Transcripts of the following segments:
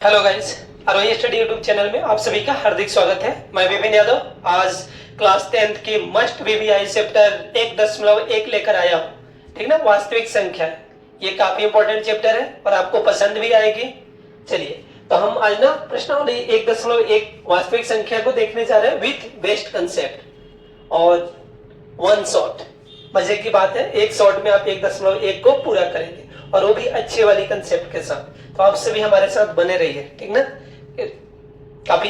Hello guys, आरोही study YouTube channel में आप सभी का हार्दिक स्वागत है। मैं विपिन यादव आज क्लास 10th की मस्ट वीवीआई चैप्टर 1.1 लेकर आया हूँ। ठीक ना, वास्तविक संख्या। ये काफी इंपॉर्टेंट चैप्टर है और आपको पसंद भी आएगी। चलिए, तो हम आज ना प्रश्नावली 1.1 वास्तविक संख्या को देखने जा रहे हैं विथ बेस्ट कंसेप्ट और वन शॉट। मजे की बात है, एक शॉट में आप 1.1 को पूरा करेंगे और वो भी अच्छे वाली कंसेप्ट के साथ। तो आप सभी हमारे साथ बने रहिए, ठीक ना। काफी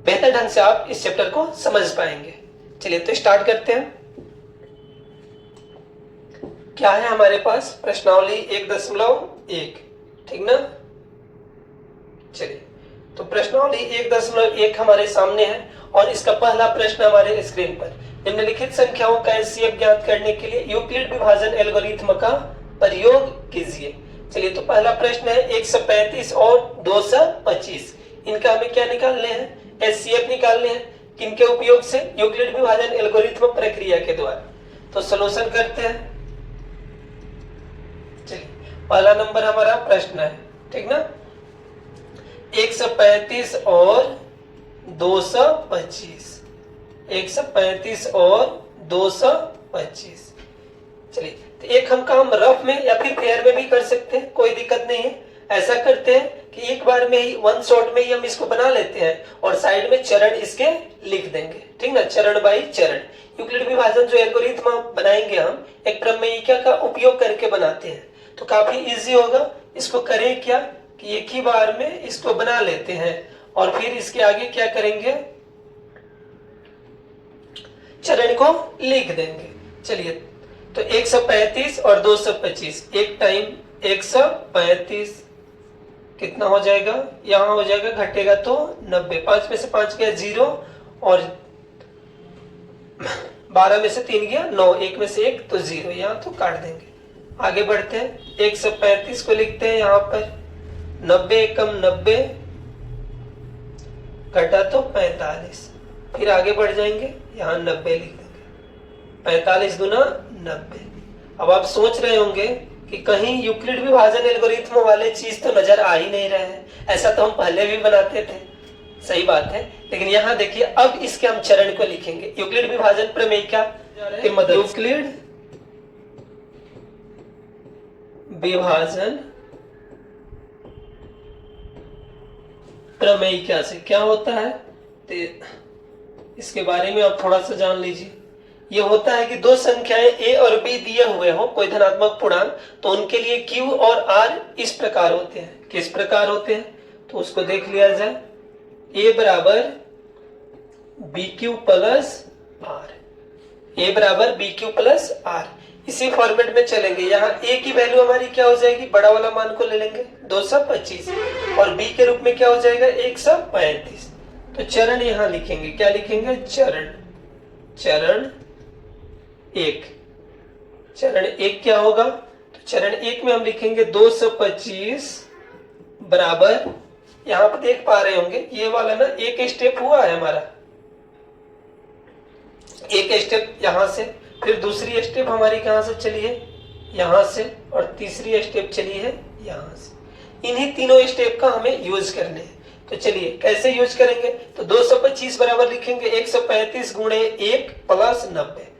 बेहतर ढंग से आप इस चैप्टर को समझ पाएंगे। चलिए तो स्टार्ट करते हैं। क्या है हमारे पास? प्रश्नावली 1.1, ठीक ना। चलिए, तो प्रश्नावली 1.1 हमारे सामने है और इसका पहला प्रश्न हमारे स्क्रीन पर। निम्नलिखित संख्याओं का एचसीएफ ज्ञात करने के लिए यूक्लिड विभाजन एल्गोरिथ्म का प्रयोग कीजिए। चलिए, तो पहला प्रश्न है 135 और 225। इनका हमें क्या निकालने हैं? एचसीएफ निकालने हैं। किनके उपयोग से? यूक्लिड विभाजन एल्गोरिथ्म प्रक्रिया के द्वारा। तो सॉल्यूशन करते हैं। चलिए, पहला नंबर हमारा प्रश्न है, ठीक ना। 135 और 225, 135 और 225। चलिए, तो एक हम काम रफ में या फिर पेयर में भी कर सकते हैं, कोई दिक्कत नहीं है। ऐसा करते हैं कि एक बार में ही वन शॉट में ही हम इसको बना लेते हैं और साइड में चरण इसके लिख देंगे, ठीक ना, चरण बाई चरण। यूक्लिड विभाजन जो एल्गोरिथ्म बनाएंगे हम एक प्रमेयिका का उपयोग करके बनाते हैं, तो काफी इजी होगा। इसको करें क्या कि एक ही बार में इसको बना लेते हैं और फिर इसके आगे क्या करेंगे, चरण को लिख देंगे। चलिए, तो 135 और 225 एक टाइम 135 कितना हो जाएगा? यहां हो जाएगा, घटेगा तो 90। 5 में से 5 गया 0 और 12 में से 3 गया 9, 1 में से 1 तो 0, यहां तो काट देंगे। आगे बढ़ते हैं, 135 को लिखते हैं यहां पर, 90 कम 90 घटा तो 45। फिर आगे बढ़ जाएंगे, यहां 90 लिख देंगे, 45 गुना 90। अब आप सोच रहे होंगे कि कहीं यूक्लिड विभाजन एल्गोरिथ्म वाले चीज तो नजर आ ही नहीं रहे हैं, ऐसा तो हम पहले भी बनाते थे। सही बात है, लेकिन यहाँ देखिए अब इसके हम चरण को लिखेंगे यूक्लिड विभाजन प्रमेयिका की मदद। यूक्लिड विभाजन प्रमेयिका से क्या होता है, तो इसके बारे में आप थोड़ा सा जान लीजिए। ये होता है कि दो संख्याएं a और b दिए हुए हो, कोई धनात्मक पूर्णांक, तो उनके लिए q और r इस प्रकार होते हैं। किस प्रकार होते हैं तो उसको देख लिया जाए। a बराबर bq प्लस r, a बराबर bq प्लस r, इसी फॉर्मेट में चलेंगे। यहाँ a की वैल्यू हमारी क्या हो जाएगी, बड़ा वाला मान को ले लेंगे 225 और b के रूप में क्या हो जाएगा 135। तो चरण यहाँ लिखेंगे, क्या लिखेंगे, चरण एक। चरण एक क्या होगा, तो चरण एक में हम लिखेंगे 225 बराबर, यहां पर देख पा रहे होंगे ये वाला ना एक स्टेप हुआ है हमारा, एक स्टेप यहां से, फिर दूसरी स्टेप हमारी कहां से चली है, यहां से, और तीसरी स्टेप चली है यहां से। इन्हीं तीनों स्टेप का हमें यूज करने हैं। तो चलिए कैसे यूज करेंगे, तो 225 बराबर लिखेंगे 135 गुणे 1 प्लस 90।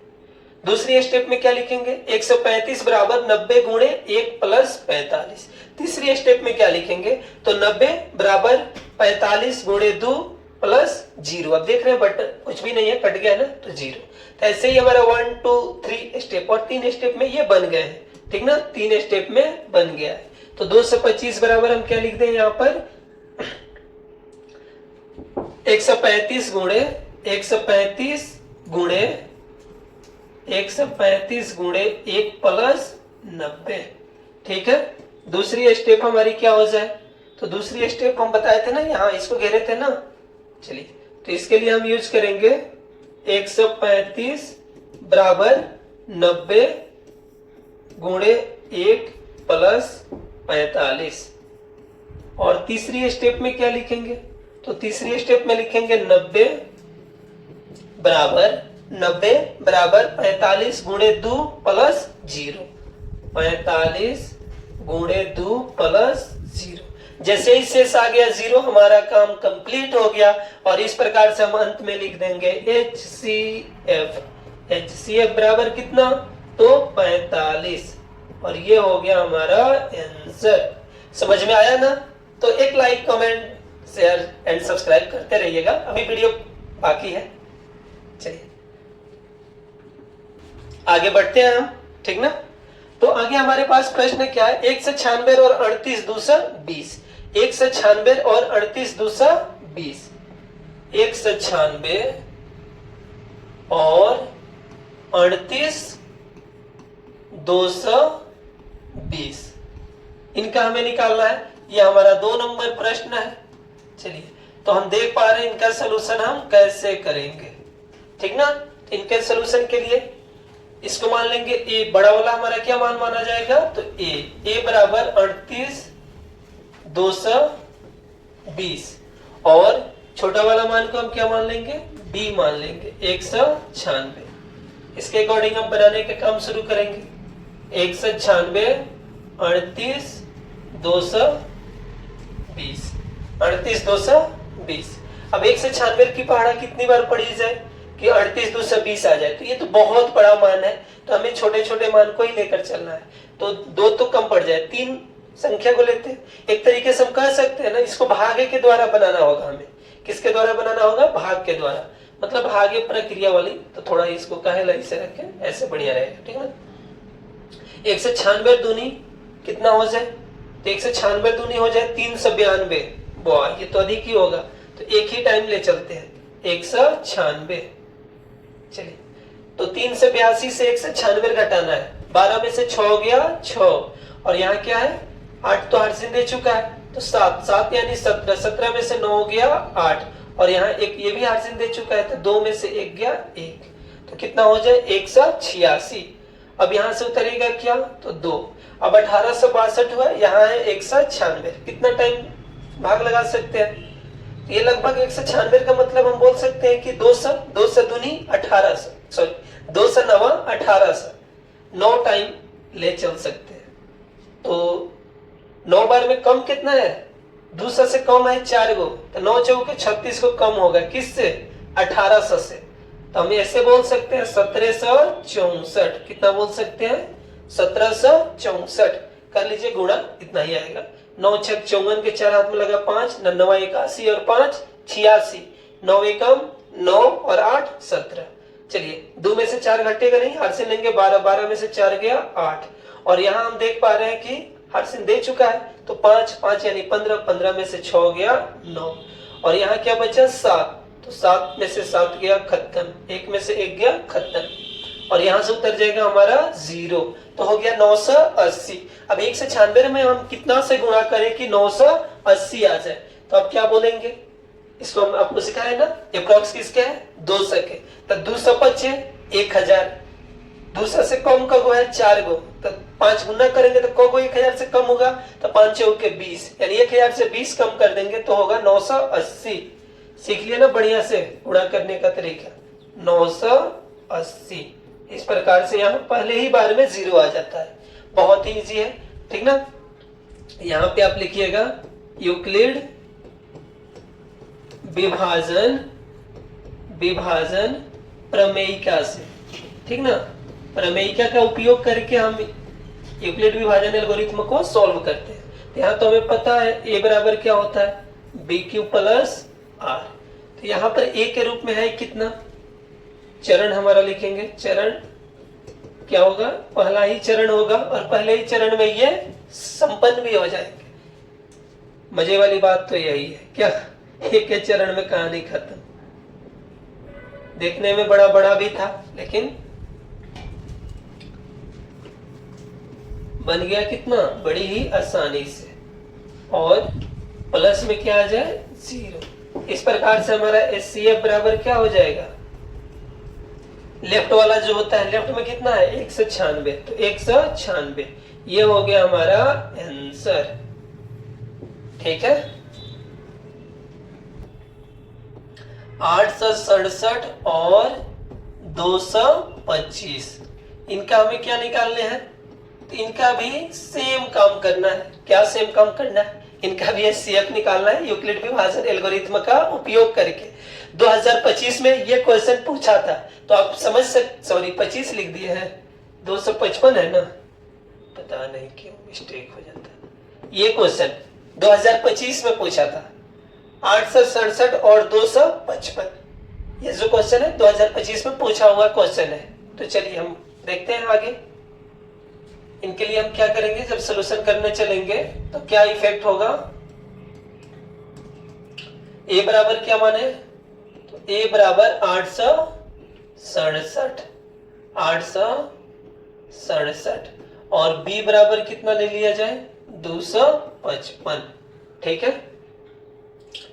दूसरी स्टेप में क्या लिखेंगे, 135 बराबर 90 गुणे 1 प्लस 45। तीसरी स्टेप में क्या लिखेंगे, तो 90 बराबर 45 गुणे 2 प्लस 0। अब देख रहे हैं बटन कुछ भी नहीं है, कट गया ना, तो 0। तो ऐसे ही हमारा 1 2 3 स्टेप, और 3 स्टेप में ये बन गए हैं, ठीक ना, 3 स्टेप में बन गया है। तो 225 बराबर हम क्या लिख दें यहाँ पर, 135 गुणे 1 प्लस 90, ठीक है। दूसरी स्टेप हमारी क्या हो जाए, तो दूसरी स्टेप हम बताए थे ना, यहाँ इसको घेरे थे ना। चलिए, तो इसके लिए हम यूज करेंगे 135 बराबर 90 गुणे 1 प्लस 45। और तीसरी स्टेप में क्या लिखेंगे, तो तीसरी स्टेप में लिखेंगे 90 बराबर 45 गुणे 2 प्लस 0, 45 गुणे 2 प्लस 0। जैसे ही शेष आ गया 0 हमारा काम कंप्लीट हो गया। और इस प्रकार से हम अंत में लिख देंगे HCF। HCF बराबर कितना, तो 45। और ये हो गया हमारा आंसर। समझ में आया ना? तो एक like, comment, share and subscribe करते रहिएगा, अभी वीडियो बाकी है। चलिए आगे बढ़ते हैं हम, ठीक ना? तो आगे हमारे पास प्रश्न क्या है, 196 और 38 दूसरा 20। 196 और 38 दूसरा 20। 196 और 38 220, इनका हमें निकालना है। ये हमारा 2 नंबर प्रश्न है। चलिए तो हम देख पा रहे हैं इनका सलूशन हम कैसे करेंगे, ठीक ना? इनके सलूशन के लिए इसको मान लेंगे ए, बड़ा वाला हमारा क्या मान माना जाएगा, तो ए बराबर 38 220 और छोटा वाला मान को हम क्या मान लेंगे, बी मान लेंगे 196। इसके अकॉर्डिंग हम बनाने का काम शुरू करेंगे। 196 38 220 38 220। अब 196 की पहाड़ा कितनी बार पढ़ी जाए कि 38 220 आ जाए, तो ये तो बहुत बड़ा मान है, तो हमें छोटे छोटे मान को ही लेकर चलना है। तो 2 तो कम पड़ जाए, 3 संख्या को लेते हैं। एक तरीके से हम कह सकते हैं ना, इसको भागे के द्वारा बनाना होगा हमें। किसके द्वारा बनाना होगा, भाग के द्वारा, मतलब भागे प्रक्रिया वाली। तो थोड़ा इसको कहे ऐसे रखें, ऐसे बढ़िया रहेगा, ठीक है। 196 दूनी कितना हो जाए, तो 196 दूनी हो जाए 392। वाह, ये तो अधिक ही होगा, तो एक ही टाइम ले चलते हैं 196। चलिए तो 382 से 196 घटाना है, 12 में से 6 गया 6, और यहाँ क्या है 8 तो हर्षिन दे चुका है, तो 7 7 यानी 17, 17 में से 9 गया 8, और यहाँ एक ये भी हर्षिन दे चुका है, तो 2 में से 1 गया 1, तो कितना हो जाए 186। अब यहाँ से उतरेगा क्या, तो 2। अब 1862 हुआ, यहाँ है 196, कितना टाइम भाग लगा सकते हैं, ये लगभग 196 का मतलब हम बोल सकते हैं कि 200 दूनी 1800, सॉरी 200 9 1800, 9 टाइम ले चल सकते हैं। तो 9 बार में कम कितना है, 200 से कम है 4 गो, तो 9 चौके 36 को कम होगा किससे, 1800 से। तो हम ऐसे बोल सकते हैं 1764, कितना बोल सकते हैं 1764, कर लीजिए गुणा, इतना ही आएगा। 9 छक 54 के 4 हाथ में लगा 5, 9 81 और 5 86, 9 एकम 9 और 8 17। चलिए 2 में से 4 घटेगा नहीं, हर्षिन लेंगे 12, 12 में से 4 गया 8, और यहाँ हम देख पा रहे हैं कि हर्षिन दे चुका है, तो 5 5 यानी 15, 15 में से 6 गया 9, और यहाँ क्या बचा 7, तो 7 में से 7 गया खत्म, 1 में से 1 गया खत्म, और यहाँ से उतर जाएगा हमारा 0, तो हो गया 980। अब 196 में हम कितना से गुणा करें कि 980 आ जाए, तो अब क्या बोलेंगे, इसको हम आपको सिखाए ना, अप्रॉक्स किसके है 200 के, तो 225 1000, 200 से कम का गो है 4 गो, तो 5 गुना करेंगे तो को 1000 से कम होगा, तो 5 चौके 20, यानी 1000 से 20 कम कर देंगे तो होगा 980। सीख लिया ना बढ़िया से गुणा करने का तरीका, 980। इस प्रकार से यहाँ पहले ही बार में 0 आ जाता है, बहुत ही इजी है, ठीक ना। यहाँ पे आप लिखिएगा यूक्लिड विभाजन प्रमेयिका से, ठीक ना। प्रमेयिका का उपयोग करके हम यूक्लिड विभाजन एल्गोरिथम को सॉल्व करते हैं। यहाँ तो हमें पता है a बराबर क्या होता है, BQ प्लस R। तो यहाँ पर a के रूप में है कितना, चरण हमारा लिखेंगे, चरण क्या होगा, पहला ही चरण होगा, और पहले ही चरण में ये संपन्न भी हो जाएंगे। मजे वाली बात तो यही है, क्या एक के चरण में कहानी खत्म। देखने में बड़ा बड़ा भी था, लेकिन बन गया कितना, बड़ी ही आसानी से, और प्लस में क्या आ जाए 0। इस प्रकार से हमारा HCF बराबर क्या हो जाएगा, लेफ्ट वाला जो होता है, लेफ्ट में कितना है 196, तो 196 ये हो गया हमारा आंसर, ठीक है। 867 और 225, इनका हमें क्या निकालने हैं, तो इनका भी सेम काम करना है। क्या सेम काम करना है, इनका भी एचसीएफ निकालना है यूक्लिड विभाजन एल्गोरिथ्म का उपयोग करके। 2025 में ये क्वेश्चन पूछा था, तो आप समझ सकते, सॉरी 25 लिख दिए हैं, 255 है ना, पता नहीं क्यों मिस्टेक हो जाता है। ये क्वेश्चन 2025 में पूछा था, 867 और 255, ये जो क्वेश्चन है 2025 में पूछा हुआ क्वेश्चन है। तो चलिए हम देखते हैं आगे। इनके लिए हम क्या करेंगे, जब सॉल्यूशन करने चलेंगे तो क्या इफेक्ट होगा। ए बराबर क्या माने, तो ए बराबर 867 और बी बराबर कितना ले लिया जाए, 255। ठीक है,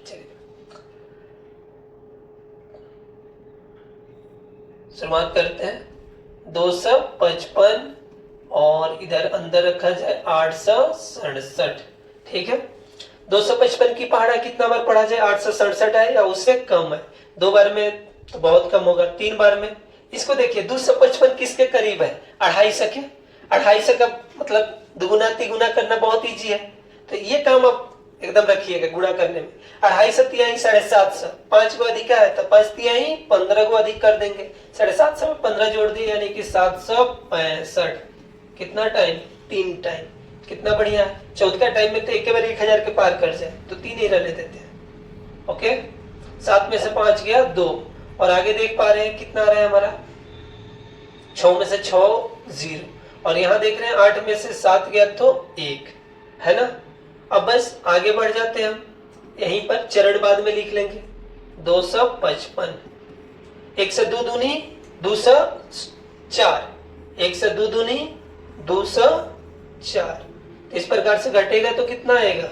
चलिए शुरुआत करते हैं। 255 और इधर अंदर रखा जाए 867। ठीक है, 255 की पहाड़ा कितना बार पढ़ा जाए, 867 है या उससे कम है। 2 बार में तो बहुत कम होगा, 3 बार में। इसको देखिए 255 किसके करीब है, 250 के। 250 का मतलब दुगुना तिगुना करना बहुत इजी है, तो ये काम आप एकदम रखिएगा गुणा करने में। 250 तिहाई 750, 5 को अधिक है तो 5 तिहाई 15 को अधिक कर देंगे, 750 में 15 जोड़ दिए यानी कि 765। कितना टाइम, 3 टाइम। कितना बढ़िया है, चौथा टाइम में तो एक बार 1000 के पार कर जाए, तो 3 ही रहने देते हैं। ओके, 7 में से 5 गया 2, और आगे देख पा रहे हैं कितना आ रहा है हमारा, 6 में से 6 0, और यहाँ देख रहे हैं 8 में से 7 गया तो 1 है ना। अब बस आगे बढ़ जाते हैं हम, यहीं पर चरण बाद में लिख लेंगे 255। 1 से 2 दूनी 204, 1 से 2 दूनी 204। इस प्रकार से घटेगा तो कितना आएगा,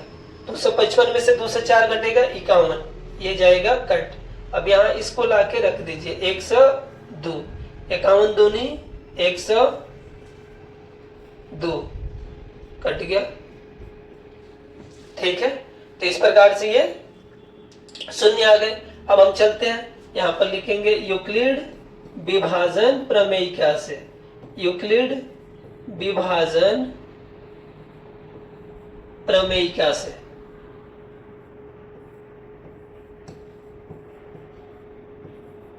255 में से 204 घटेगा 51, ये जाएगा कट। अब यहाँ इसको लाके रख दीजिए, 102, 51 दूनी 102, कट गया। ठीक है, तो इस प्रकार से ये शून्य आ गए। अब हम चलते हैं, यहाँ पर लिखेंगे यूक्लिड विभाजन प्रमेयिका से, यूक्लिड विभाजन प्रमेयिका से।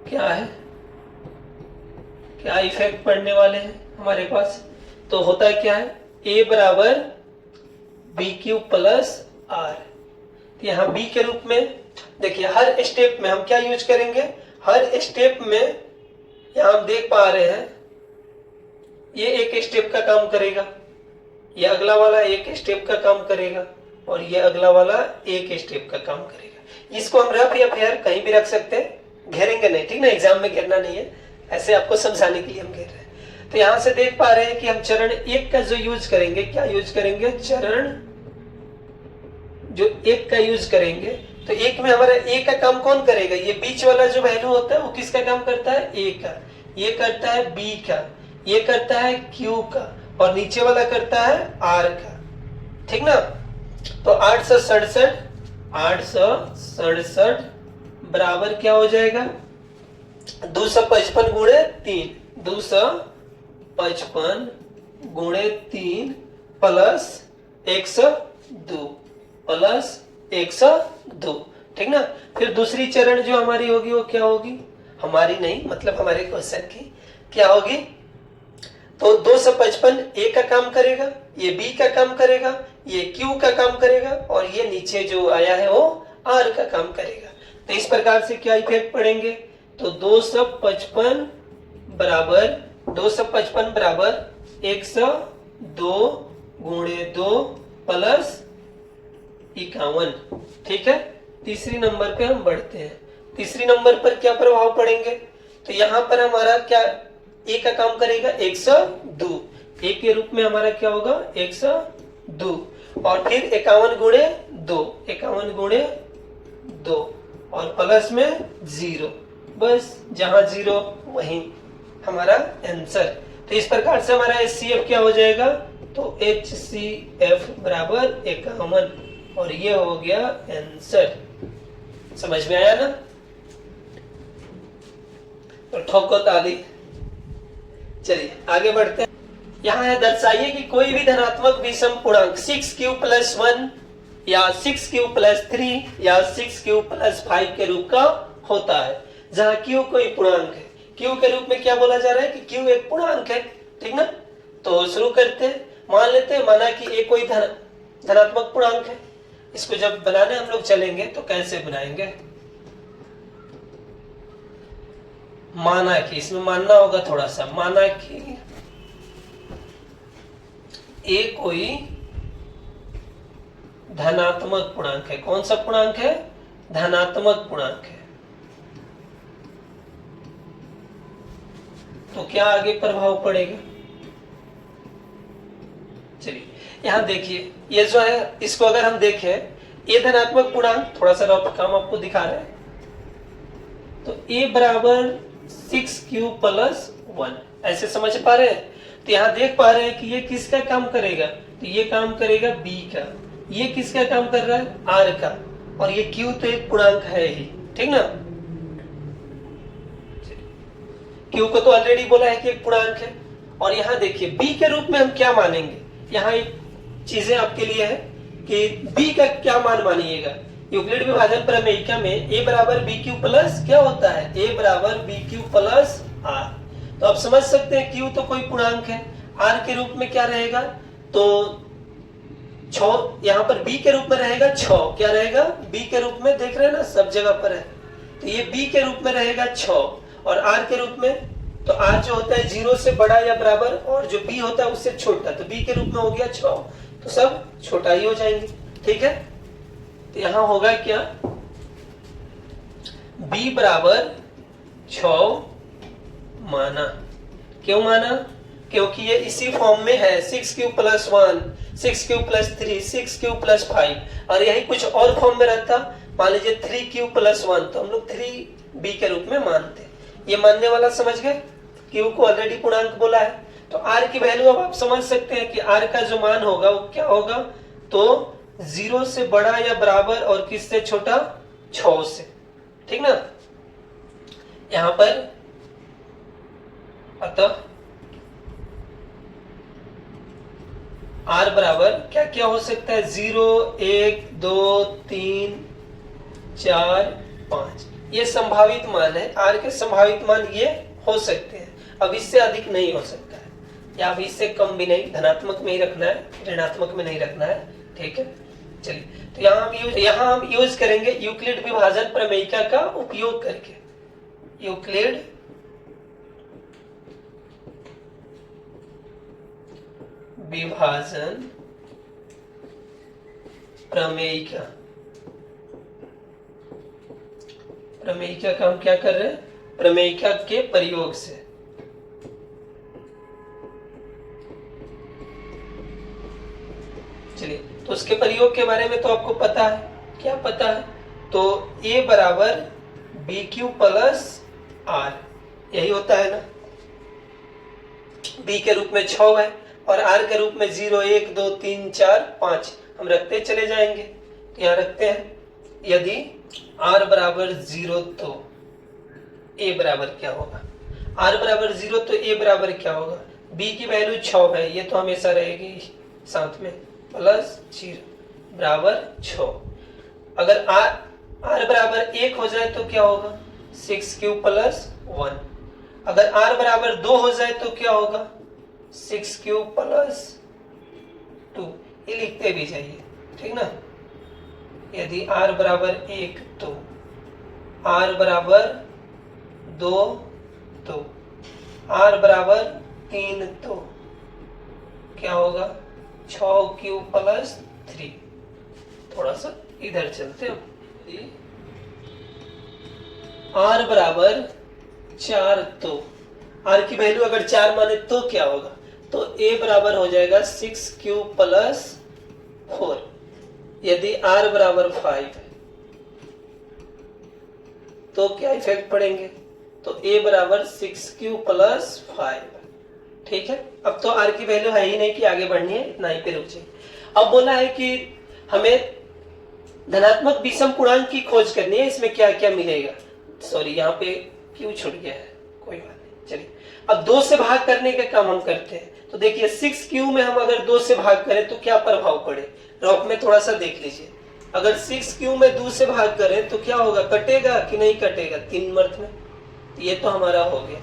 क्या है, क्या इफेक्ट पड़ने वाले हैं हमारे पास, तो होता क्या है, a बराबर बी क्यू प्लस आर। यहाँ b के रूप में देखिए, हर स्टेप में हम क्या यूज करेंगे, हर स्टेप में यहाँ हम देख पा रहे हैं ये एक स्टेप का काम करेगा, ये अगला वाला एक स्टेप का काम करेगा, और ये अगला वाला एक स्टेप का काम करेगा। इसको हम रफ या फेयर कहीं भी रख सकते हैं, घेरेंगे नहीं, ठीक ना, एग्जाम में घेरना नहीं है, ऐसे आपको समझाने के लिए हम घेर रहे हैं। तो यहां से देख पा रहे हैं कि हम चरण 1 का जो यूज करेंगे, क्या यूज करेंगे, चरण जो 1 का यूज करेंगे, तो 1 में हमारा a का काम कौन करेगा, ये बीच वाला जो वैल्यू होता है वो किसका काम करता है, a का, ये करता है b का, ये करता है q का, और नीचे वाला करता है r का। ठीक ना, तो 867 बराबर क्या हो जाएगा, 255 गुणे 3, 255 गुणे 3 प्लस 102 प्लस 102। ठीक ना, फिर दूसरी चरण जो हमारी होगी वो क्या होगी, हमारी नहीं मतलब हमारे क्वेश्चन की क्या होगी, तो 255 a का काम करेगा, ये b का काम करेगा, ये q का काम करेगा, और ये नीचे जो आया है वो r का काम करेगा। तो इस प्रकार से क्या इफेक्ट पड़ेंगे, तो 255 बराबर 102 गुणे 2 प्लस 51। ठीक है, तीसरी नंबर पे हम बढ़ते हैं। तीसरी नंबर पर क्या प्रभाव पड़ेंगे, तो यहाँ पर हमारा क्या a का काम करेगा 102, a के रूप में हमारा क्या होगा 102, और फिर 51 गुणे 2, 51 गुणे 2, और प्लस में 0, बस जहां 0 वहीं हमारा आंसर। तो इस प्रकार से हमारा HCF क्या हो जाएगा, तो HCF बराबर 51, और ये हो गया आंसर। समझ में आया ना, तो ठोको ताली। चलिए आगे बढ़ते हैं। यहाँ है दर्शाइए कि कोई भी धनात्मक विषम पूर्णांक 6q + 1 या 6q प्लस 3 या 6q प्लस 5 के रूप का होता है, जहां q कोई पूर्णांक है। q के रूप में क्या बोला जा रहा है कि q एक पूर्णांक है, ठीक ना। तो शुरू करते हैं। मान लेते हैं माना कि एक कोई धनात्मक पूर्णांक है। इसको जब बनाने हम लोग चलेंगे तो कैसे बनाएंगे, माना कि इसमें मानना होगा थोड़ा सा, माना कि ए कोई धनात्मक पूर्णांक है। कौन सा पूर्णांक है, धनात्मक पूर्णांक है। तो क्या आगे प्रभाव पड़ेगा, चलिए यहां देखिए, ये जो है इसको अगर हम देखें, ए धनात्मक पूर्णांक, थोड़ा सा रफ काम आपको दिखा रहे हैं। तो ए बराबर 6q प्लस 1, ऐसे समझ पा रहे हैं। तो यहां देख पा रहे हैं कि ये किसका काम करेगा, तो ये काम करेगा b का। ये किसका काम कर रहा है, r का। और ये q तो एक पूर्णांक है ही, ठीक ना। q को तो ऑलरेडी बोला है कि एक पूर्णांक है। और यहां देखिए b के रूप में हम क्या मानेंगे, यहां एक चीजें आपके लिए है कि b का क्या मान मानिएगा। यूक्लिड विभाजन प्रमेयिका में a बराबर bq प्लस क्या होता है, a बराबर bq प्लस r। तो आप समझ सकते हैं q तो कोई पूर्णांक है, r के रूप में क्या रहेगा, तो 6 यहाँ पर b के रूप में रहेगा 6, क्या रहेगा b के रूप में, देख रहे हैं ना सब जगह पर है। तो ये b के रूप में रहेगा 6 और r के रूप में, तो r जो होता है 0 से बड़ा या बराबर और जो b होता है उससे छोटा, तो b के रूप में हो गया 6, तो सब छोटा ही हो जाएंगे, ठीक है। तो यहां होगा क्या, b बराबर 6 माना। क्यों माना, क्योंकि ये इसी फॉर्म में है, 6q plus 1, 6q plus 3, 6q plus 5, और यही कुछ और फॉर्म में रहता, मान लीजिए 3q प्लस 1, तो हम लोग 3b के रूप में मानते। ये मानने वाला समझ गए, q को ऑलरेडी पूर्णांक बोला है। तो r की वैल्यू अब आप समझ सकते हैं कि r का जो मान होगा वो क्या होगा, तो 0 से बड़ा या बराबर और किससे छोटा, 6 से, ठीक ना। यहां पर अतः r बराबर क्या क्या हो सकता है, 0, 1, 2, 3, 4, 5, ये संभावित मान है। r के संभावित मान ये हो सकते हैं, अब इससे अधिक नहीं हो सकता है, या अब इससे कम भी नहीं, धनात्मक में ही रखना है, ऋणात्मक में नहीं रखना है, ठीक है। चलिए, तो यहाँ हम यूज करेंगे यूक्लिड विभाजन प्रमेयिका का उपयोग करके। यूक्लिड विभाजन प्रमेयिका, प्रमेयिका का हम क्या कर रहे हैं, प्रमेयिका के प्रयोग से। चलिए, तो उसके प्रयोग के बारे में तो आपको पता है, क्या पता है, तो a बराबर bq प्लस r, यही होता है ना। b के रूप में 6 है और r के रूप में 0, 1, 2, 3, 4, 5 हम रखते चले जाएंगे। तो यहाँ रखते हैं, यदि r बराबर 0 तो a बराबर क्या होगा, r बराबर 0 तो a बराबर क्या होगा, b की वैल्यू 6 है, ये तो हमेशा रहेगी साथ में, प्लस 0 बराबर 6। अगर r बराबर 1 हो जाए तो क्या होगा, 6q प्लस 1। अगर r बराबर 2 हो जाए तो क्या होगा, 6q प्लस 2, ये लिखते भी जाइए, ठीक ना। यदि r बराबर 1 तो r बराबर 2 तो r बराबर 3 तो क्या होगा, 6q प्लस 3। थोड़ा सा इधर चलते हैं, r बराबर 4 तो r की वैल्यू अगर 4 माने तो क्या होगा, तो a बराबर हो जाएगा 6q प्लस 4। यदि r बराबर 5 तो क्या इफेक्ट पड़ेंगे, तो a बराबर 6q प्लस 5, ठीक है। अब तो r की वैल्यू है ही नहीं कि आगे बढ़नी है, इतना ही पे रुक जाइए। अब बोला है कि हमें धनात्मक विषम पूर्णांक की खोज करनी है, इसमें क्या क्या मिलेगा, सॉरी यहाँ पे क्यों छूट गया है, कोई बात नहीं। चलिए, अब 2 से भाग करने का काम हम करते हैं। तो देखिए 6q में हम अगर 2 से भाग करें तो क्या प्रभाव पड़े, रॉक में थोड़ा सा देख लीजिए। अगर 6 क्यू में 2 से भाग करें तो क्या होगा, कटेगा कि नहीं कटेगा 3 मर्थ में। ये तो हमारा हो गया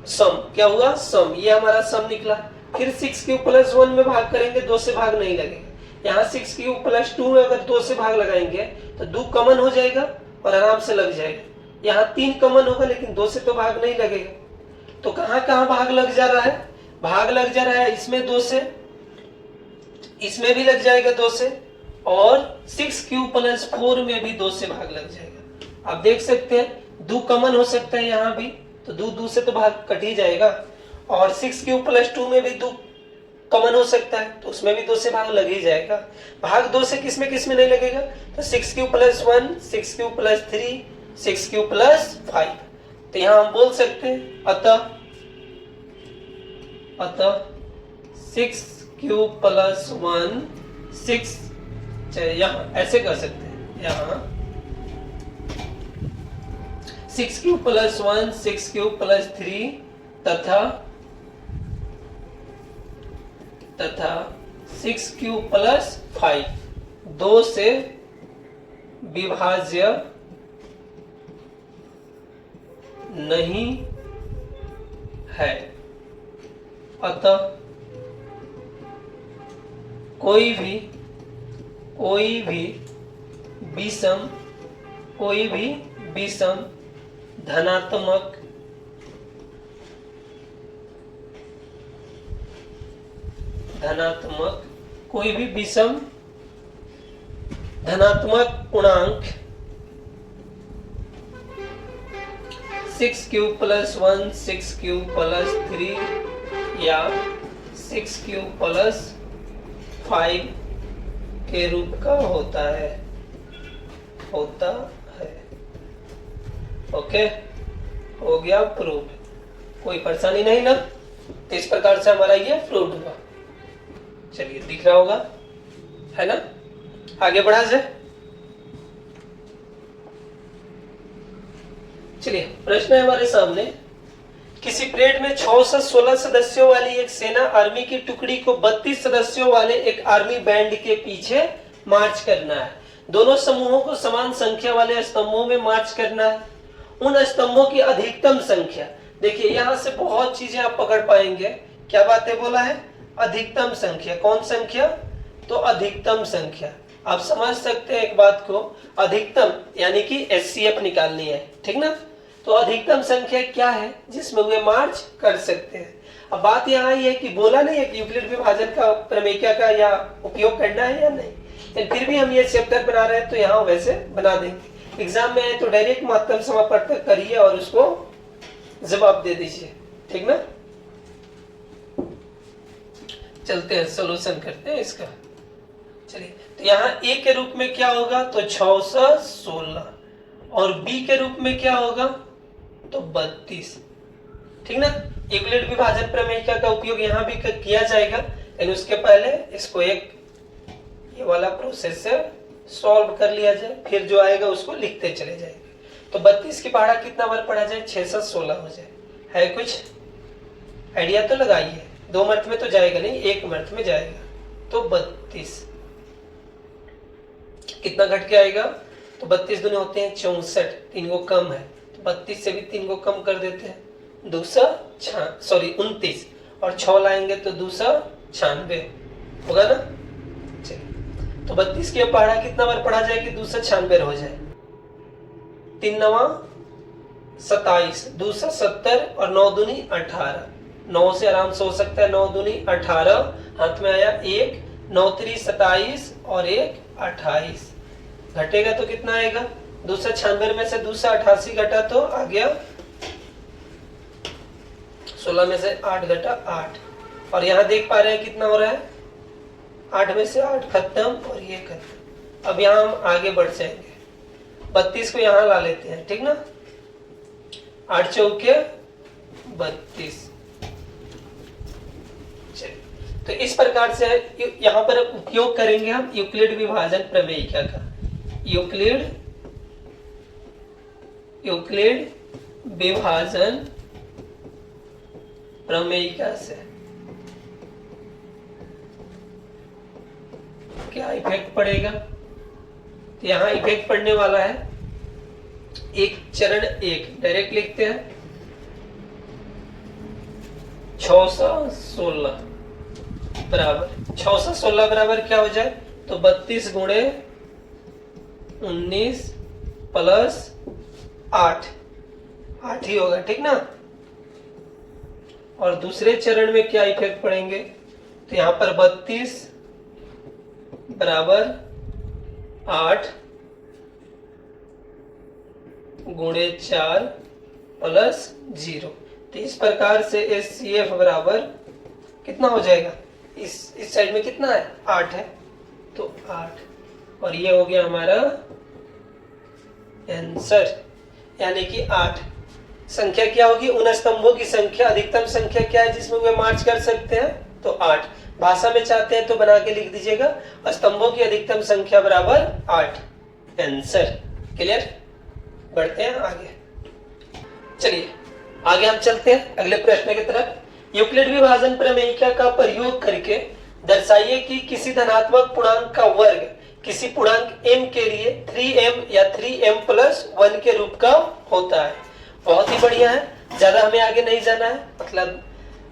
सम, क्या हुआ सम, ये हमारा सम निकला। फिर 6 क्यू प्लस 1 में भाग करेंगे, 2 से भाग नहीं लगेगा। यहाँ 6 क्यू प्लस 2 में अगर 2 से भाग लगाएंगे तो 2 कॉमन हो जाएगा और आराम से लग जाएगा। यहाँ 3 कॉमन होगा लेकिन 2 से तो भाग नहीं लगेगा। तो कहाँ कहाँ भाग लग जा रहा है, भाग लग जा रहा है इसमें 2 से, इसमें भी लग जाएगा 2 से, और 6 क्यू प्लस 4 में भी 2 से भाग लग जाएगा। आप देख सकते हैं 2 कॉमन हो सकता है यहाँ भी, तो 2 से तो भाग कट ही जाएगा। और 6 क्यू प्लस 2 में भी 2 कॉमन हो सकता है, तो उसमें भी 2 से भाग लग ही जाएगा। भाग 2 से किसमें किसमें नहीं लगेगा, तो 6 Q plus 1, 6 Q plus 3, 6 Q plus 5। तो यहाँ हम बोल सकते हैं अतः 6 क्यू प्लस 1 6, यहाँ ऐसे कर सकते हैं, यहाँ 6 क्यू प्लस 1 6 क्यू प्लस 3 तथा 6 क्यू प्लस 5 2 से विभाज्य नहीं है। अतः कोई भी विषम धनात्मक कोई भी विषम धनात्मक पूर्णांक 6 क्यू प्लस 1 6 क्यू प्लस 3 या 6 क्यू प्लस 5 के रूप का होता है। ओके, हो गया प्रूव, कोई परेशानी नहीं ना। तो इस प्रकार से हमारा ये प्रूव हुआ। चलिए दिख रहा होगा, है ना, आगे बढ़ा जाए। चलिए प्रश्न है हमारे सामने, किसी परेड में 6 से 16 सदस्यों वाली एक सेना आर्मी की टुकड़ी को 32 सदस्यों वाले एक आर्मी बैंड के पीछे मार्च करना है। दोनों समूहों को समान संख्या वाले स्तंभों में मार्च करना है। उन स्तंभों की अधिकतम संख्या, देखिए यहां से बहुत चीजें आप पकड़ पाएंगे। क्या बातें बोला है, अधिकतम संख्या, कौन संख्या, तो अधिकतम संख्या। आप समझ सकते हैं एक बात को, अधिकतम यानी कि एचसीएफ निकालनी है, ठीक ना। तो अधिकतम संख्या क्या है जिसमें वे मार्च कर सकते हैं। अब बात यहाँ ये है कि बोला नहीं है कि यूक्लिड विभाजन का प्रमेयिका का या उपयोग करना है या नहीं, लेकिन फिर भी हम ये चैप्टर बना रहे हैं तो यहाँ वैसे बना देंगे। एग्जाम में आए तो डायरेक्ट महत्तम समापन करिए और उसको जवाब दे दीजिए, ठीक ना। चलते हैं सोल्यूशन करते हैं इसका। चलिए तो यहाँ ए के रूप में क्या होगा, तो 6 से 16, और बी के रूप में क्या होगा, तो 32, ठीक ना। यूक्लिड विभाजन प्रमेयिका का उपयोग यहाँ भी किया जाएगा, लेकिन उसके पहले इसको एक ये वाला प्रोसेस से सॉल्व कर लिया जाए, फिर जो आएगा उसको लिखते चले जाएंगे। तो 32 की पहाड़ा कितना बार पढ़ा जाए, 6 से 16 हो जाए। है कुछ आइडिया तो लगाइए, 2 मर्थ में तो जाएगा नहीं, 1 मर्थ में जाएगा। तो 32 कितना घट के आएगा, तो 32 दुने होते हैं 64, 3 को कम है, तो 32 से भी 3 को कम कर देते हैं, 29 और 6 लाएंगे तो 296 होगा ना। चलिए तो 32 की पहाड़ा कितना बार पढ़ा जाए कि 296 हो जाए, 3 9 27, 270 और 9 दूनी 18, 9 से आराम से हो सकता है, 9 दूनी 18, हाथ में आया 1, 9 3 27 और 1 28, घटेगा तो कितना आएगा, 296 में से 288 घटा तो आ गया 16 में से 8 घटा 8, और यहाँ देख पा रहे हैं कितना हो रहा है, 8 में से 8 खत्म और ये खत्म। अब यहाँ हम आगे बढ़ जाएंगे, 32 को यहाँ ला लेते हैं, ठीक ना, 8 चौके 32। चलिए तो इस प्रकार से यहाँ पर उपयोग करेंगे हम यूक्लिड विभाजन प्रमेयिका का। यूक्लिड विभाजन प्रमेयिका से क्या इफेक्ट पड़ेगा, तो यहाँ इफेक्ट पड़ने वाला है एक चरण एक, डायरेक्ट लिखते हैं 616 बराबर 616 बराबर क्या हो जाए, तो 32 गुणे 19 प्लस 8 ही होगा, ठीक ना। और दूसरे चरण में क्या इफेक्ट पड़ेंगे, तो यहां पर 32 बराबर 8 गुणे 4 प्लस 0। तो इस प्रकार से HCF बराबर कितना हो जाएगा, इस साइड में कितना है 8 है, तो 8, और ये हो गया हमारा आंसर, यानी कि 8। संख्या क्या होगी, उन स्तंभों की संख्या, अधिकतम संख्या क्या है जिसमें वे मार्च कर सकते हैं, तो 8। भाषा में चाहते हैं तो बना के लिख दीजिएगा, स्तंभों की अधिकतम संख्या बराबर 8, आंसर। क्लियर, बढ़ते हैं आगे। चलिए आगे हम चलते हैं अगले प्रश्न की तरफ। यूक्लिड विभाजन प्रमेयिका का प्रयोग करके दर्शाइए कि किसी धनात्मक पूर्णांक का वर्ग किसी पूर्णांक m के लिए 3m या 3m+1 के रूप का होता है। बहुत ही बढ़िया है, ज्यादा हमें आगे नहीं जाना है। मतलब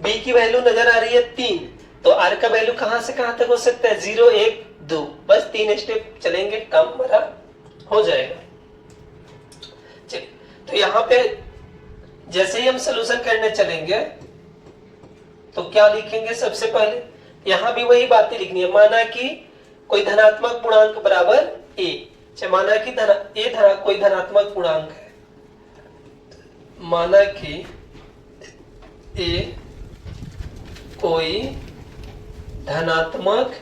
b की वैल्यू नजर आ रही है 3, तो r का वैल्यू कहां से कहां तक हो सकता है, 0 1 2, बस 3 स्टेप चलेंगे, काम हमारा हो जाएगा। चलिए, तो यहाँ पे जैसे ही हम सोल्यूशन करने चलेंगे तो क्या लिखेंगे, सबसे पहले यहां भी वही बातें लिखनी है। माना कि कोई धनात्मक पूर्णांक बराबर a, माना कि कोई धनात्मक पूर्णांक है, माना कि a कोई धनात्मक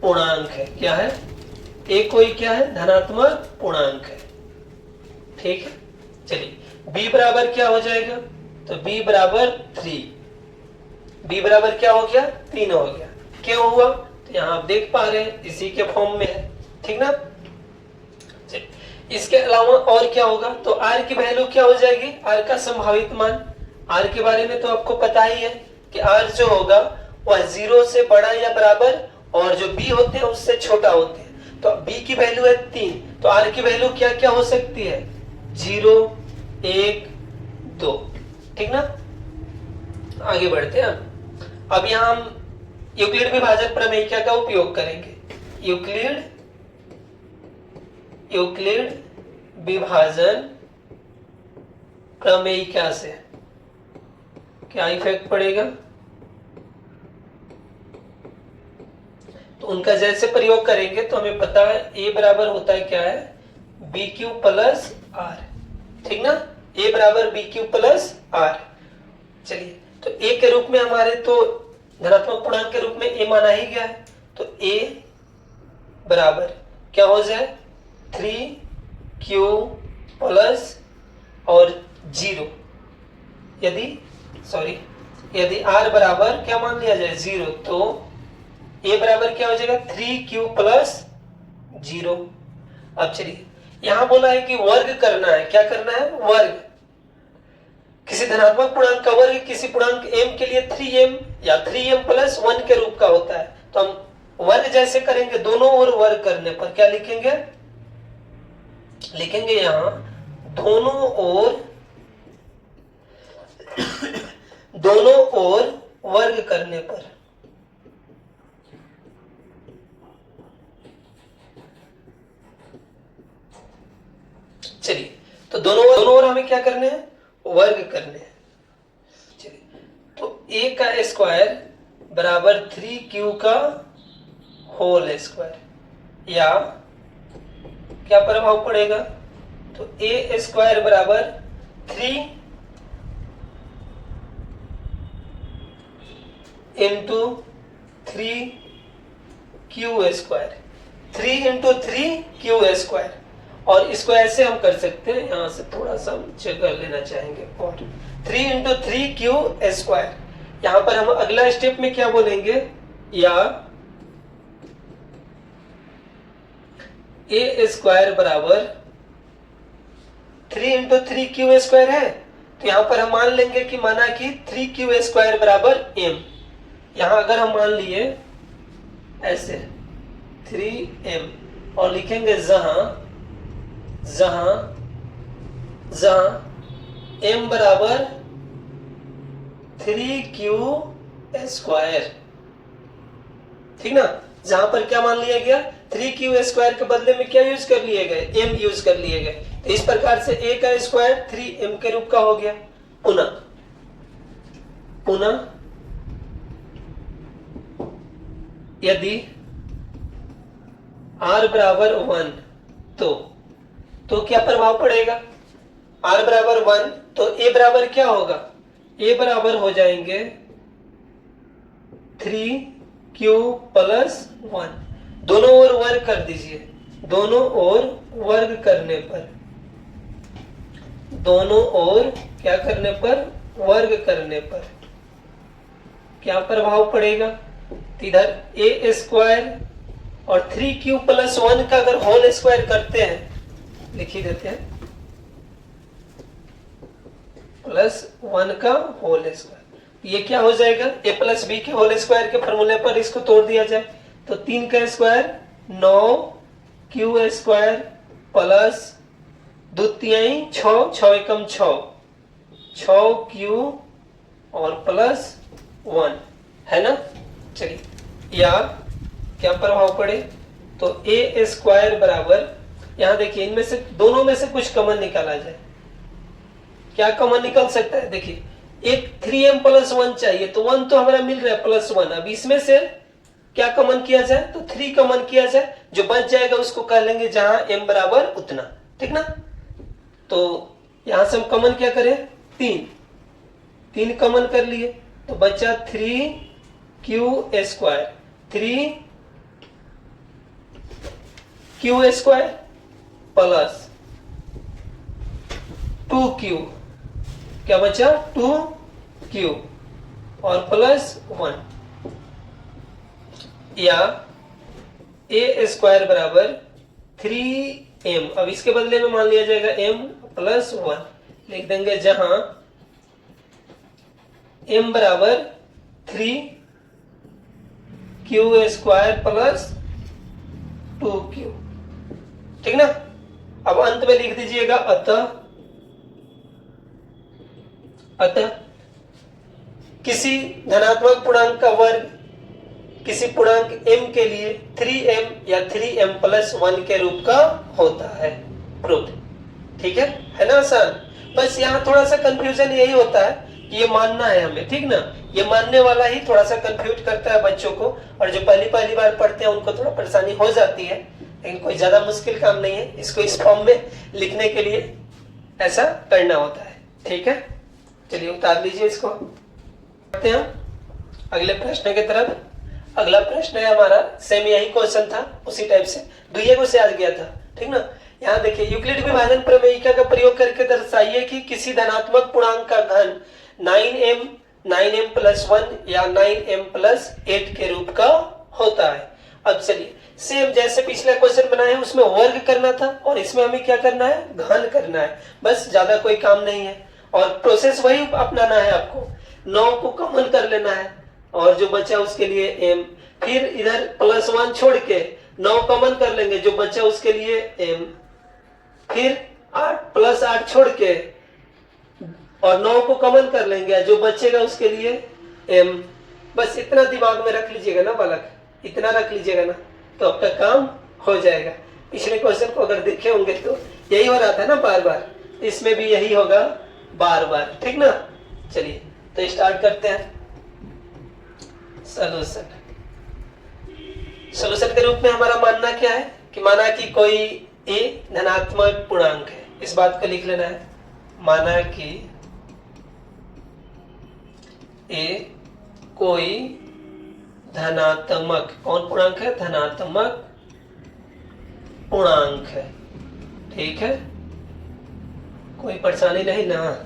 पूर्णांक है। क्या है, a कोई क्या है, धनात्मक पूर्णांक है, ठीक है। चलिए b बराबर क्या हो जाएगा, तो b बराबर 3, b बराबर क्या हो गया, 3 हो गया। क्यों हुआ, तो यहाँ आप देख पा रहे हैं इसी के फॉर्म में है, ठीक ना। इसके अलावा और क्या होगा, तो r की वैल्यू क्या हो जाएगी, r का संभावित मान। r के बारे में तो आपको पता ही है कि r जो होगा वह 0 से बड़ा या बराबर, और जो b होते हैं उससे छोटा होते हैं। तो b की वैल्यू है 3, तो r की वैल्यू क्या क्या हो सकती है, 0 1 2, ठीक ना। आगे बढ़ते हैं। अब यहाँ हम यूक्लिड विभाजन प्रमेयिका का उपयोग करेंगे। यूक्लिड विभाजन प्रमेयिका से क्या इफेक्ट पड़ेगा, तो उनका जैसे प्रयोग करेंगे तो हमें पता है a बराबर होता है क्या है, BQ प्लस R, ठीक ना। a बराबर BQ प्लस R। चलिए, तो a के रूप में हमारे तो धनात्मक पूर्णांक के रूप में a माना ही गया है, तो a बराबर क्या हो जाए, 3q प्लस और 0, यदि r बराबर क्या मान लिया जाए, 0, तो a बराबर क्या हो जाएगा, 3q प्लस 0। अब चलिए, यहां बोला है कि वर्ग करना है, क्या करना है, वर्ग। किसी धनात्मक पूर्णांक का वर्ग किसी पूर्णांक m के लिए 3m या 3m+1 के रूप का होता है। तो हम वर्ग जैसे करेंगे, दोनों ओर वर्ग करने पर क्या लिखेंगे, यहां दोनों ओर वर्ग करने पर, चलिए, तो दोनों ओर हमें क्या करने हैं, वर्ग करने हैं। चलिए, तो a का स्क्वायर बराबर 3q का होल स्क्वायर, या क्या प्रभाव पड़ेगा, तो a स्क्वायर बराबर 3 into 3q square, 3 into 3q square. और इसको ऐसे हम कर सकते हैं, यहां से थोड़ा सा हम चेक कर लेना चाहेंगे, और 3 इंटू 3q स्क्वायर। यहां पर हम अगला स्टेप में क्या बोलेंगे, या a स्क्वायर बराबर 3 इंटू 3q स्क्वायर है, तो यहां पर हम मान लेंगे कि माना कि 3q स्क्वायर बराबर m। यहां अगर हम मान लिए ऐसे, 3m और लिखेंगे जहां जहां जहां m बराबर 3q स्क्वायर। ठीक ना, जहां पर क्या मान लिया गया, 3q स्क्वायर के बदले में क्या यूज कर लिए गए, m यूज कर लिए गए। तो इस प्रकार से a का स्क्वायर 3m के रूप का हो गया। पुनः पुनः यदि r बराबर 1 तो क्या प्रभाव पड़ेगा, r बराबर 1 तो a बराबर क्या होगा, a बराबर हो जाएंगे 3q प्लस 1। दोनों ओर वर्ग कर दीजिए, दोनों ओर वर्ग करने पर, दोनों ओर क्या करने पर, वर्ग करने पर क्या प्रभाव पड़ेगा। तो इधर a स्क्वायर और 3q प्लस 1 का अगर होल स्क्वायर करते हैं, लिख ही देते हैं, प्लस 1 का होल स्क्वायर, ये क्या हो जाएगा, a प्लस बी के होल स्क्वायर के फॉर्मूले पर इसको तोड़ दिया जाए तो 3 का स्क्वायर 9q स्क्वायर प्लस 2 तिहाई 6, 6 एकम 6, 6q और प्लस 1 है ना। चलिए, या क्या प्रभाव पड़े, तो a स्क्वायर बराबर, यहां देखिए इनमें से दोनों में से कुछ कॉमन निकाला जाए, क्या कॉमन निकल सकता है। देखिए एक 3m प्लस 1 चाहिए, तो 1 तो हमारा मिल रहा है प्लस 1, अब इसमें से क्या कॉमन किया जाए, तो 3 कॉमन किया जाए, जो बच जाएगा उसको कह लेंगे जहां m बराबर उतना। ठीक ना, तो यहां से हम कॉमन क्या करें, 3 कॉमन कर लिए तो बचा 3q square, 3q square plus 2q, क्या बचा 2q और प्लस 1, या a स्क्वायर बराबर 3m, अब इसके बदले में मान लिया जाएगा m प्लस 1, लिख देंगे जहां m बराबर 3q स्क्वायर प्लस 2q। ठीक ना, अब अंत में लिख दीजिएगा अतः किसी धनात्मक पूर्णांक का वर्ग किसी पूर्णांक m के लिए 3m या 3m प्लस 1 के रूप का होता है, प्रूफ। ठीक है ना आसान। बस यहाँ थोड़ा सा कंफ्यूजन यही होता है कि ये मानना है हमें, ठीक ना, ये मानने वाला ही थोड़ा सा कंफ्यूज करता है बच्चों को, और जो पहली बार पढ़ते हैं उनको थोड़ा परेशानी हो जाती है, लेकिन कोई ज्यादा मुश्किल काम नहीं है, इसको इस फॉर्म में लिखने के लिए ऐसा करना होता है। ठीक है, चलिए उतार लीजिए इसको, बढ़ते हैं अगले प्रश्न की तरफ। अगला प्रश्न है हमारा, सेम यही क्वेश्चन था, उसी टाइप से दुइये को से आज गया था। ठीक ना, यहाँ देखिए, यूक्लिड विभाजन प्रमेयिका का प्रयोग करके दर्शाइए कि किसी धनात्मक पूर्णांक का घन 9m प्लस 1 या 9m प्लस 8 के रूप का होता है। अब चलिए, सेम जैसे पिछला क्वेश्चन बनाए हैं उसमें वर्ग करना था, और इसमें हमें क्या करना है, घन करना है, बस ज्यादा कोई काम नहीं है, और प्रोसेस वही अपनाना है आपको। 9 को कॉमन कर लेना है और जो बचा उसके लिए m, फिर इधर प्लस 1 छोड़ के 9 कॉमन कर लेंगे, जो बचा उसके लिए m, फिर 8 प्लस 8 छोड़ के और 9 को कॉमन कर लेंगे, जो बचेगा उसके लिए m। बस इतना दिमाग में रख लीजिएगा ना बालक, इतना रख लीजिएगा ना, तो आपका काम हो जाएगा। पिछले क्वेश्चन को अगर देखे होंगे तो यही हो रहा था ना बार बार, इसमें भी यही होगा बार बार। ठीक ना, चलिए तो स्टार्ट करते हैं। सॉल्यूशन के रूप में हमारा मानना क्या है कि माना कि कोई a धनात्मक पूर्णांक है, इस बात को लिख लेना है, माना कि a कोई धनात्मक, कौन पूर्णांक है, धनात्मक पूर्णांक है। ठीक है, कोई परेशानी नहीं ना।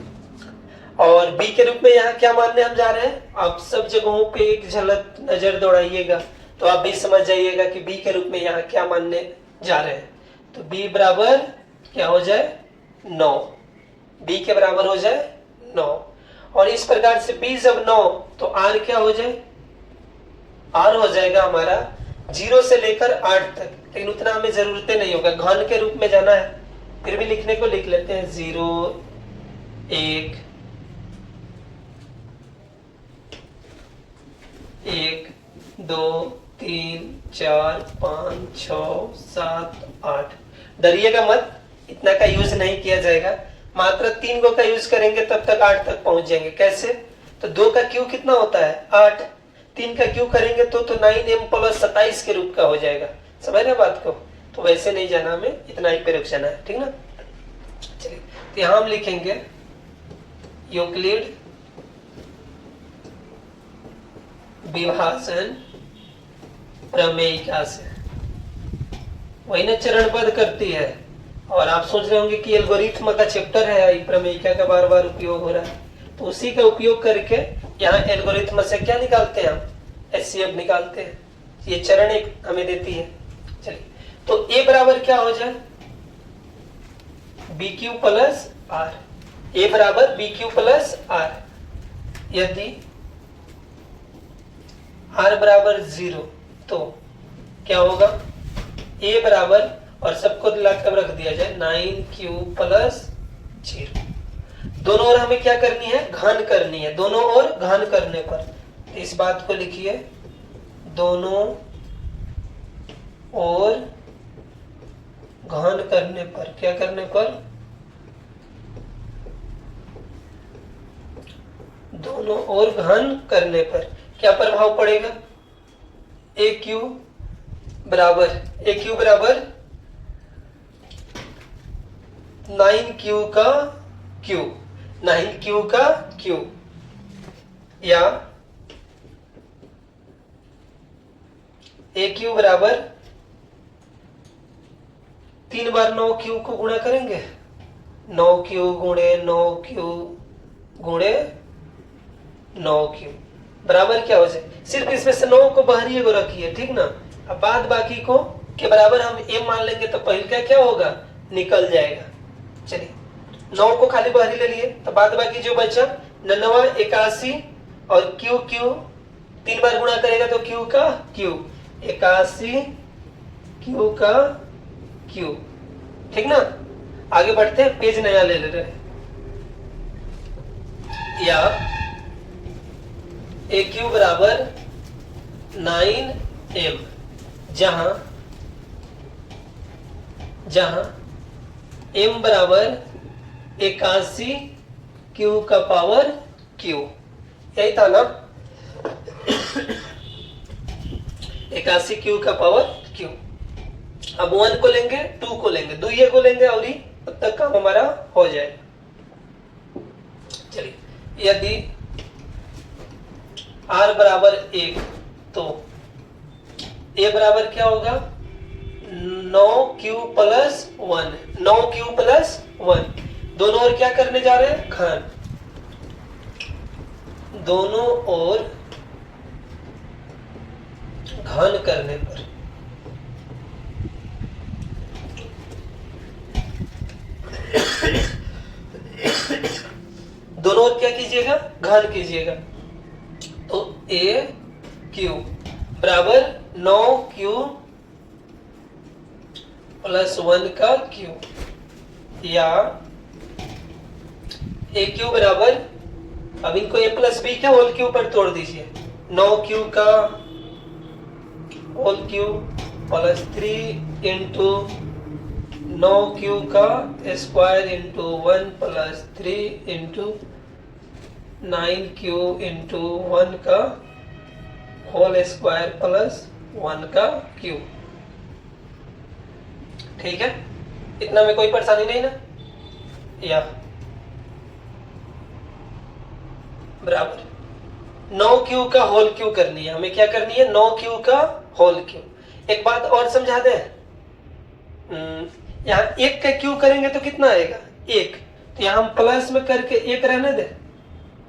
और b के रूप में यहाँ क्या मानने हम जा रहे हैं, आप सब जगहों पे एक झलक नजर दौड़ाइएगा तो आप भी समझ जाइएगा कि b के रूप में यहाँ क्या मानने जा रहे हैं। तो b बराबर क्या हो जाए, 9, b के बराबर हो जाए 9, और इस प्रकार से b जब 9 तो r क्या हो जाए, r हो जाएगा हमारा 0 से लेकर 8 तक, लेकिन उतना हमें जरूरत नहीं होगा, घन के रूप में जाना है, फिर भी लिखने को लिख लेते हैं 0 1 1 2 3 4 5 6 7 8। डरिएगा मत, इतना का यूज नहीं किया जाएगा, मात्र 3 गो का यूज करेंगे तब तक 8 तक पहुंच जाएंगे। कैसे? तो 2 का क्यू कितना होता है 8, 3 का क्यू करेंगे तो 9m प्लस 27 के रूप का हो जाएगा। समझ रहे बात को? तो वैसे नहीं जाना, हमें इतना ही पे रुक जाना है, ठीक ना। चलिए, तो यहां हम लिखेंगे यूक्लिड विभाजन प्रमेयिका से, वही ना चरणबद्ध करती है। और आप सोच रहे होंगे कि एल्गोरिथम का चैप्टर है, प्रमेयिका का बार बार उपयोग हो रहा है, तो उसी का उपयोग करके यहाँ एल्गोरिथम से क्या निकालते हैं हम, एचसीएफ निकालते हैं। ये चरण एक हमें देती है। चलिए, तो ए बराबर क्या हो जाए बी क्यू प्लस आर, ए बराबर बी क्यू प्लस आर। यदि आर बराबर 0 तो क्या होगा, ए बराबर, और सबको दिलाकर रख दिया जाए 9q प्लस 0। दोनों ओर हमें क्या करनी है, घन करनी है। दोनों ओर घन करने पर, इस बात को लिखिए, दोनों ओर घन करने पर, क्या करने पर, दोनों ओर घन करने पर क्या प्रभाव पड़ेगा, ए क्यू बराबर 9q का क्यू, 9q का क्यू, या ए क्यू बराबर 3 बार 9q को गुणा करेंगे, 9q गुणे 9q गुणे 9q बराबर क्या हो जाए, सिर्फ इसमें से 9 को बाहरी को रखिए, ठीक ना। अब बाद बाकी को के बराबर हम m मान लेंगे तो पहले का क्या होगा, निकल जाएगा। चलिए, 9 को खाली बाहरी ले लिए, तो बाद बाकी जो बचा 99 81, और क्यू 3 बार गुणा करेगा तो क्यू का क्यू, 81 क्यू का क्यू, ठीक ना। आगे बढ़ते हैं, पेज नया ले रहे हैं, या ए क्यू बराबर 9m, जहां m बराबर 81 q का पावर q, यही था ना, 81 q का पावर q। अब 1 को लेंगे, 2 को लेंगे, 2 को लेंगे और तब तक काम हमारा हो जाएगा। चलिए, यदि r बराबर 1 तो a बराबर क्या होगा, 9q प्लस 1, 9q प्लस 1। दोनों ओर क्या करने जा रहे हैं, घन, दोनों ओर घन करने पर दोनों ओर क्या कीजिएगा, घन कीजिएगा। तो ए क्यू बराबर 9q प्लस 1 का क्यू, या ए क्यू बराबर, अब इनको ए प्लस बी के होल क्यू पर तोड़ दीजिए, 9q का whole Q plus 3 into 9q का square into 1 plus 3 into 9q into 1 का होल स्क्वायर प्लस 1 का क्यू। ठीक है, इतना में कोई परेशानी नहीं ना। या बराबर 9q का होल क्यू करनी है हमें, क्या करनी है, 9q का होल क्यू। एक बात और समझा दें, यहाँ 1 का क्यू करेंगे तो कितना आएगा, 1, तो यहाँ हम प्लस में करके 1 रहने दें,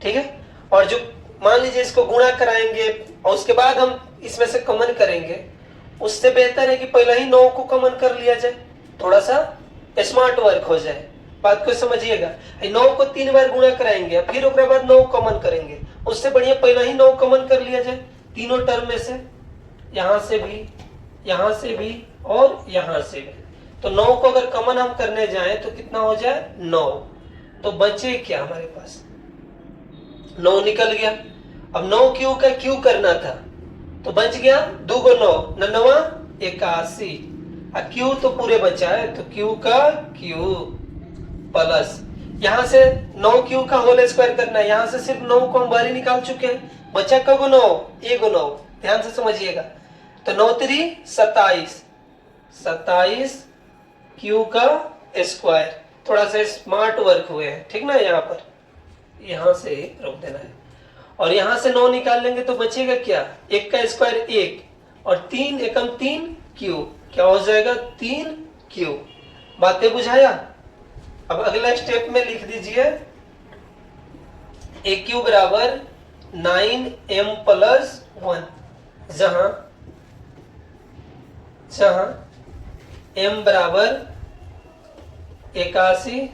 ठीक है। और जो मान लीजिए इसको गुणा कराएंगे और उसके बाद हम इसमें से कॉमन करेंगे, उससे बेहतर है कि पहले ही 9 को कॉमन कर लिया जाए, थोड़ा सा स्मार्ट वर्क हो जाए। बात को समझिएगा, 9 को 3 बार गुणा कराएंगे फिर उसके बाद 9 कॉमन करेंगे, उससे बढ़िया पहले ही 9 कॉमन कर लिया जाए तीनों टर्म में से। यहां से भी यहां से भी और यहां से भी। तो 9 को अगर कॉमन हम करने जाएं तो कितना हो जाए 9। तो बचे क्या हमारे पास 9 निकल गया। अब 9 क्यू का क्यू करना था तो बच गया 2 को 9 9 81। क्यू तो पूरे बचा है तो क्यू का क्यू प्लस यहां से 9 क्यू का होल स्क्वायर करना है। यहां से सिर्फ 9 को हम बाहर ही निकाल चुके हैं। बचा का 9 1 9। ध्यान से समझिएगा। तो 9 3 27 27 क्यू का स्क्वायर। थोड़ा सा स्मार्ट वर्क हुए हैं ठीक ना। यहाँ पर यहां से रोक देना है और यहां से 9 निकाल लेंगे तो बचेगा क्या 1 का स्क्वायर 1 और 3 एकम 3 क्यू। क्या हो जाएगा 3 क्यू। बातें बुझाया। अब अगला स्टेप में लिख दीजिए ए क्यू बराबर 9m प्लस 1 जहां m बराबर 81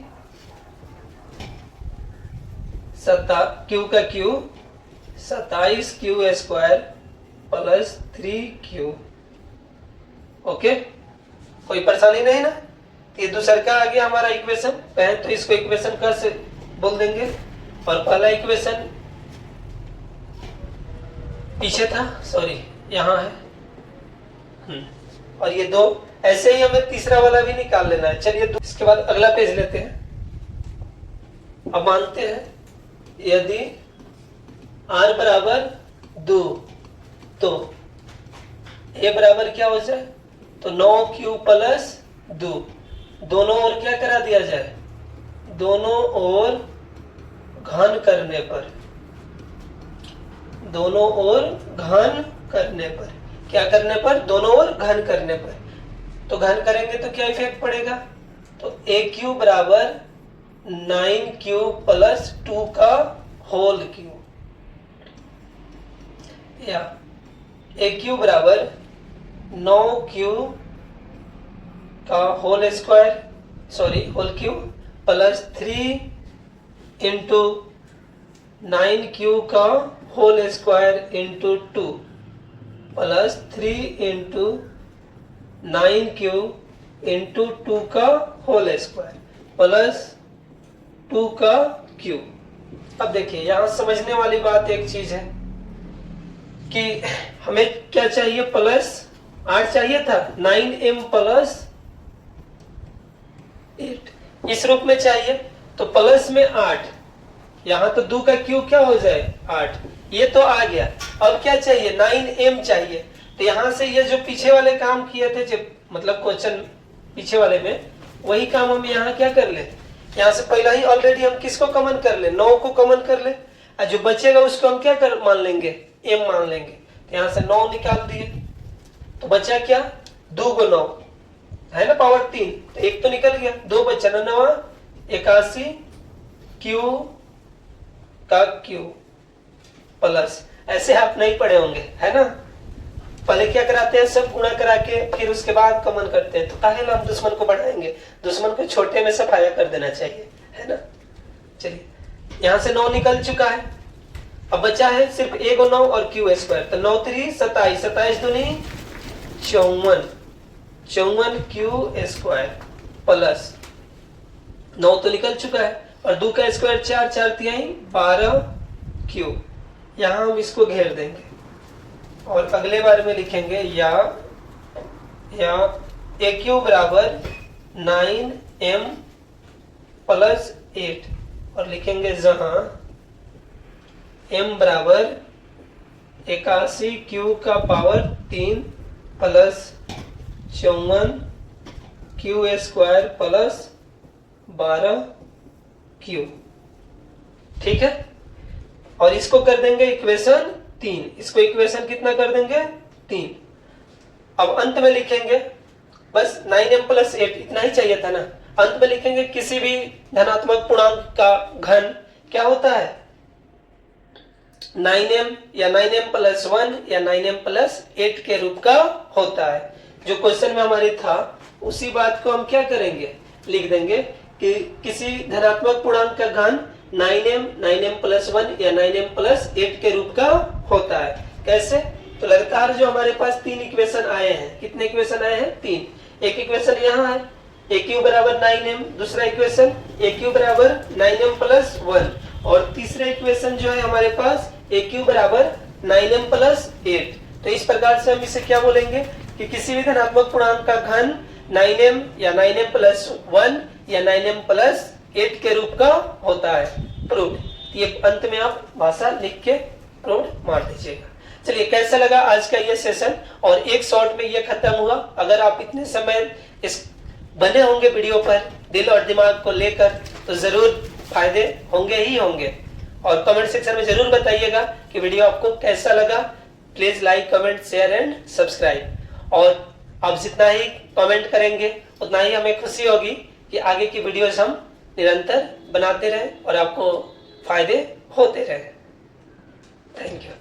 क्यू का Q 27 Q square plus 3 Q. Okay कोई परेशानी नहीं ना। ये दूसरा का आ गया हमारा इक्वेशन। पहले तो इसको इक्वेशन का से बोल देंगे और पहला इक्वेशन पीछे था सॉरी यहाँ है। और ये 2 ऐसे ही हमें तीसरा वाला भी निकाल लेना है। चलिए इसके बाद अगला पेज लेते हैं। अब मानते हैं यदि r बराबर 2 तो a बराबर क्या हो जाए तो 9 क्यू प्लस 2। दोनों ओर क्या करा दिया जाए दोनों ओर घन करने पर। दोनों ओर घन करने पर क्या करने पर दोनों ओर घन करने पर। तो घन करेंगे तो क्या इफेक्ट पड़ेगा तो ए क्यू बराबर 9 क्यू प्लस 2 का होल क्यू या ए क्यू बराबर 9 क्यू का whole square sorry whole Q plus 3 into 9 Q का whole square into 2 plus 3 into 9 Q into 2 का होल स्क्वायर प्लस 2 का क्यू। अब देखिए यहां समझने वाली बात एक चीज है कि हमें क्या चाहिए प्लस 8 चाहिए था 9m प्लस 8 इस रूप में चाहिए। तो प्लस में 8 यहां तो 2 का क्यू क्या हो जाए 8 ये तो आ गया। अब क्या चाहिए 9m चाहिए। तो यहां से ये जो पीछे वाले काम किए थे जो मतलब क्वेश्चन पीछे वाले में वही काम हम यहाँ क्या कर ले। यहाँ से पहला ही ऑलरेडी हम किसको कॉमन कर ले 9 को कॉमन कर ले और जो बचेगा उसको हम क्या कर मान लेंगे m मान लेंगे। तो यहाँ से 9 निकाल दिए तो बचा क्या 2 को 9 है ना पावर 3 तो 1 तो निकल गया 2 बचा 9 81 क्यू का क्यू प्लस। ऐसे आप नहीं पढ़े होंगे है ना। पहले क्या कराते हैं सब गुणा करा के फिर उसके बाद कॉमन करते हैं। तो काहे हम दुश्मन को बढ़ाएंगे दुश्मन को छोटे में सफाया कर देना चाहिए है ना। चलिए यहां से 9 निकल चुका है। अब बचा है सिर्फ 1 और 9 और क्यू स्क्वायर। तो 9 3 27 27 दूनी 54 54 क्यू स्क्वायर प्लस 9 तो निकल चुका है और 2 का स्क्वायर 4 4 तिहाई 12 क्यू। यहां हम इसको घेर देंगे और अगले बार में लिखेंगे या ए क्यू बराबर 9m प्लस 8 और लिखेंगे जहां m बराबर 81 क्यू का power 3 plus 54 Q square plus 12 Q. ठीक है और इसको कर देंगे इक्वेशन 3। इसको इक्वेशन कितना कर देंगे 3। अब अंत में लिखेंगे बस 9m प्लस 8 इतना ही चाहिए था ना। अंत में लिखेंगे किसी भी धनात्मक पूर्णांक का घन क्या होता है 9m या 9m प्लस 1 या 9m प्लस 8 के रूप का होता है। जो क्वेश्चन में हमारी था उसी बात को हम क्या करेंगे लिख देंगे कि किसी धनात्मक पूर्णांक का घन 9m 9m प्लस 1 या 9m प्लस 8 के रूप का होता है। कैसे तो लगातार जो हमारे पास 3 इक्वेशन आए हैं, कितने इक्वेशन आए हैं? 3। एक इक्वेशन यहाँ है ए क्यू बराबर 9m, दूसरा इक्वेशन ए क्यू बराबर 9m प्लस 1, और तीसरा इक्वेशन जो है हमारे पास ए क्यू बराबर 9m प्लस 8। तो इस प्रकार से हम इसे क्या बोलेंगे कि किसी भी धनात्मक पूर्णांक का घन 9m या 9m प्लस 1 या 9m प्लस 8 के रूप का होता है। प्रूफ। ये अंत में आप भाषा लिख के प्रूफ मार दीजिएगा। चलिए, कैसा लगा आज का ये सेशन? और एक शॉर्ट में ये खत्म हुआ। अगर आप इतने समय इस बने होंगे वीडियो पर दिल और दिमाग को लेकर, तो जरूर फायदे होंगे ही होंगे। और कमेंट सेक्शन में जरूर बताइएगा कि वीडियो आपको कैसा लगा। Please like, comment, share and subscribe. और आप जितना ही कमेंट करेंगे उतना ही हमें खुशी होगी कि आगे की वीडियोस हम निरंतर बनाते रहें और आपको फायदे होते रहे। Thank you.